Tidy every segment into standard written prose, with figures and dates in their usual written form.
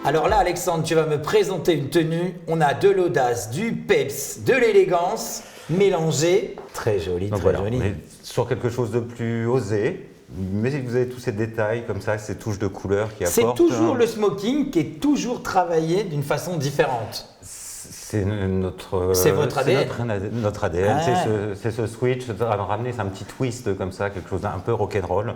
Alors là, Alexandre, tu vas me présenter une tenue. On a de l'audace, du peps, de l'élégance mélangée. Très joli, Donc très voilà, joli. on est sur quelque chose de plus osé, mais vous avez tous ces détails comme ça, ces touches de couleur qui C'est apportent. toujours le smoking qui est toujours travaillé d'une façon différente. C'est notre. C'est votre ADN. Notre ADN. Ah. C'est ce switch, à ramener, c'est un petit twist comme ça, quelque chose d'un peu rock'n'roll.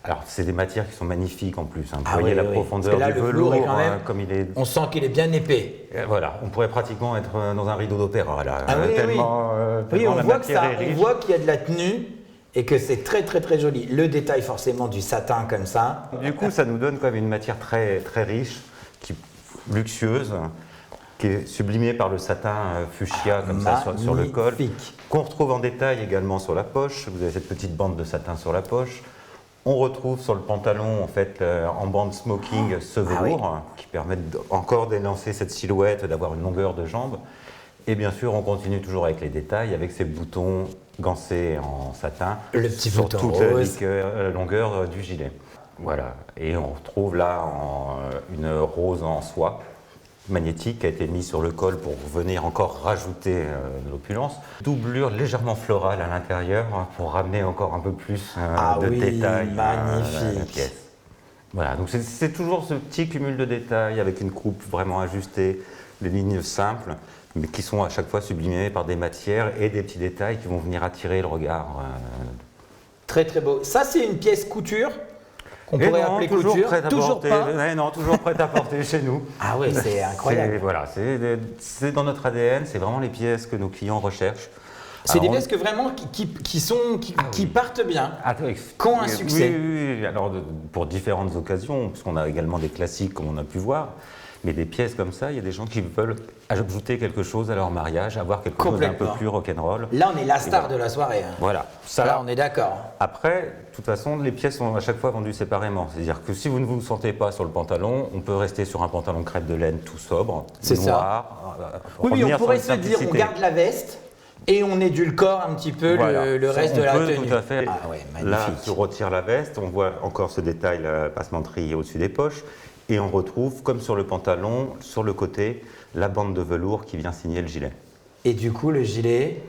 Alors, c'est des matières qui sont magnifiques en plus. Hein. Vous voyez la profondeur parce que là, du le velours velours, est quand même, comme il est. on sent qu'il est bien épais. Voilà, on pourrait pratiquement être dans un rideau d'opéra là. Ah oui, tellement, oui, tellement on la voit que matière ça, est on riche. voit qu'il y a de la tenue et que c'est très très très joli. Le détail forcément du satin comme ça. Du coup, ça nous donne quand même une matière très, très riche, luxueuse, qui est sublimée par le satin fuchsia comme ça sur le col, Magnifique. qu'on retrouve en détail également sur la poche. Vous avez cette petite bande de satin sur la poche. On retrouve sur le pantalon, en fait, en bande smoking, ce velours qui permet encore d'élancer cette silhouette, d'avoir une longueur de jambe. Et bien sûr, on continue toujours avec les détails, avec ces boutons gancés en satin Le petit sur bouton toute rose. la longueur du gilet. Voilà. Et on retrouve là une rose en soie magnétique qui a été mise sur le col pour venir encore rajouter de l'opulence. Doublure légèrement florale à l'intérieur pour ramener encore un peu plus de détails à la pièce. Voilà, donc c'est toujours ce petit cumul de détails avec une coupe vraiment ajustée, des lignes simples, mais qui sont à chaque fois sublimées par des matières et des petits détails qui vont venir attirer le regard. Très très beau. Ça c'est une pièce couture qu'on pourrait appeler toujours couture. Prêt à Toujours porter. pas. Non, toujours prêt à porter chez nous. Ah oui, c'est incroyable. Voilà, c'est dans notre ADN, c'est vraiment les pièces que nos clients recherchent. C'est des pièces que vraiment qui partent bien, qui ont un succès. Oui. Alors pour différentes occasions, puisqu'on a également des classiques comme on a pu voir, mais des pièces comme ça, il y a des gens qui veulent ajouter quelque chose à leur mariage, avoir quelque chose d'un peu plus rock'n'roll. Là, on est la star de la soirée. Voilà. Ça, là, on est d'accord. Après, de toute façon, les pièces sont à chaque fois vendues séparément. C'est-à-dire que si vous ne vous sentez pas sur le pantalon, on peut rester sur un pantalon crêpe de laine tout sobre, noir. Oui, on pourrait se dire, on garde la veste et on édulcore un petit peu le reste de la tenue. Tout à fait. Ah ouais, magnifique. Là, si on retire la veste, on voit encore ce détail, la passementerie au-dessus des poches. Et on retrouve, comme sur le pantalon, sur le côté, la bande de velours qui vient signer le gilet. Et du coup, le gilet,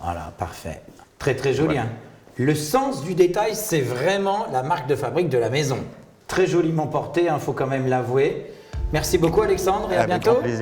voilà, parfait. Très très joli. Hein. Le sens du détail, c'est vraiment la marque de fabrique de la maison. Très joliment porté, il faut quand même l'avouer. Merci beaucoup Alexandre et à bientôt. Avec grand plaisir.